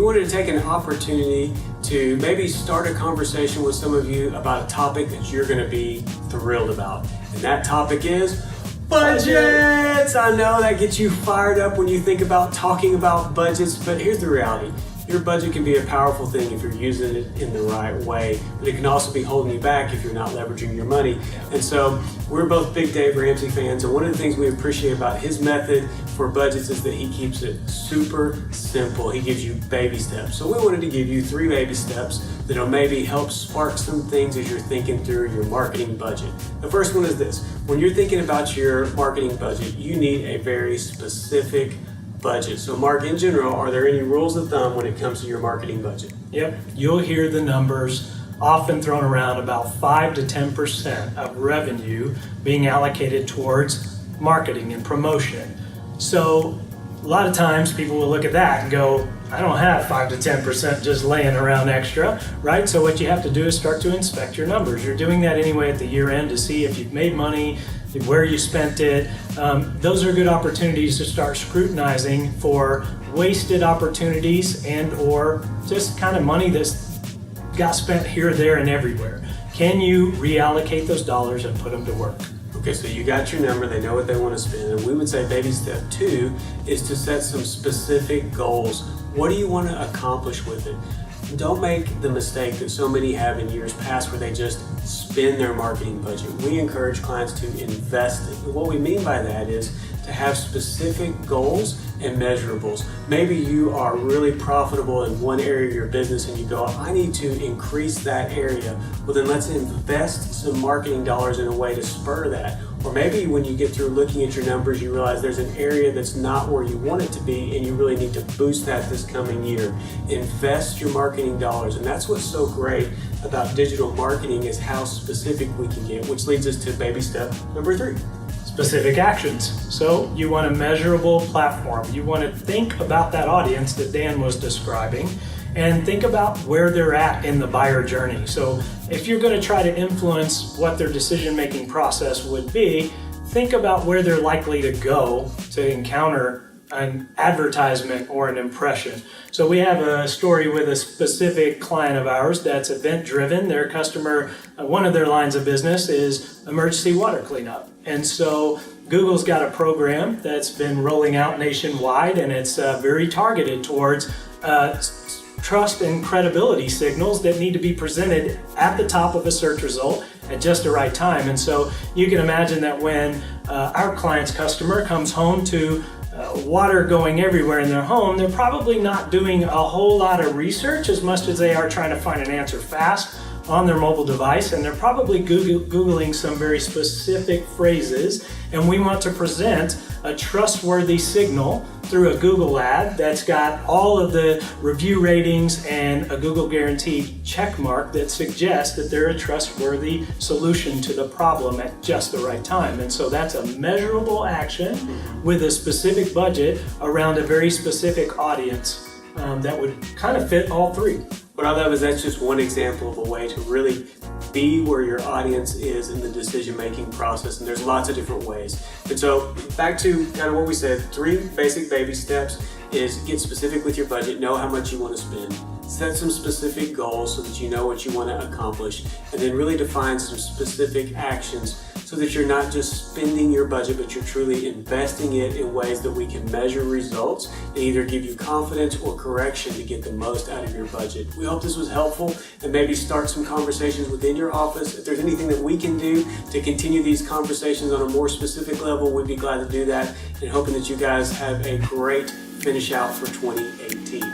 wanted to take an opportunity to maybe start a conversation with some of you about a topic that you're going to be thrilled about. And that topic is budgets! I know that gets you fired up when you think about talking about budgets, but here's the reality. Your budget can be a powerful thing if you're using it in the right way, but it can also be holding you back if you're not leveraging your money. And so we're both big Dave Ramsey fans, and one of the things we appreciate about his method for budgets is that he keeps it super simple. He gives you baby steps. So we wanted to give you 3 baby steps that'll maybe help spark some things as you're thinking through your marketing budget. The first one is this. When you're thinking about your marketing budget, you need a very specific budget. So Mark, in general, are there any rules of thumb when it comes to your marketing budget? Yep, you'll hear the numbers often thrown around about 5 to 10% of revenue being allocated towards marketing and promotion. So a lot of times people will look at that and go, I don't have 5 to 10% just laying around extra, right? So what you have to do is start to inspect your numbers. You're doing that anyway at the year end to see if you've made money, where you spent it. Those are good opportunities to start scrutinizing for wasted opportunities and or just kind of money that's got spent here, there, and everywhere. Can you reallocate those dollars and put them to work? Okay, so you got your number, they know what they want to spend, and we would say baby step 2 is to set some specific goals. What do you want to accomplish with it? Don't make the mistake that so many have in years past where they just spend their marketing budget. We encourage clients to invest it. And what we mean by that is to have specific goals and measurables. Maybe you are really profitable in one area of your business and you go, I need to increase that area. Well, then let's invest some marketing dollars in a way to spur that. Or maybe when you get through looking at your numbers, you realize there's an area that's not where you want it to be and you really need to boost that this coming year. Invest your marketing dollars. And that's what's so great about digital marketing is how specific we can get, which leads us to baby step number 3. Specific actions. So you want a measurable platform. You want to think about that audience that Dan was describing and think about where they're at in the buyer journey. So if you're going to try to influence what their decision-making process would be, think about where they're likely to go to encounter an advertisement or an impression. So we have a story with a specific client of ours that's event-driven. Their customer, one of their lines of business is emergency water cleanup. And so Google's got a program that's been rolling out nationwide, and it's very targeted towards trust and credibility signals that need to be presented at the top of a search result at just the right time. And so you can imagine that when our client's customer comes home to water going everywhere in their home, they're probably not doing a whole lot of research as much as they are trying to find an answer fast on their mobile device, and they're probably Googling some very specific phrases, and we want to present a trustworthy signal through a Google ad that's got all of the review ratings and a Google guaranteed check mark that suggests that they're a trustworthy solution to the problem at just the right time. And so that's a measurable action with a specific budget around a very specific audience that would kind of fit all 3. What I love is that's just one example of a way to really be where your audience is in the decision-making process, and there's lots of different ways. And so back to kind of what we said, 3 basic baby steps is get specific with your budget, know how much you want to spend, set some specific goals so that you know what you want to accomplish, and then really define some specific actions so that you're not just spending your budget, but you're truly investing it in ways that we can measure results and either give you confidence or correction to get the most out of your budget. We hope this was helpful and maybe start some conversations within your office. If there's anything that we can do to continue these conversations on a more specific level, we'd be glad to do that, and hoping that you guys have a great finish out for 2018.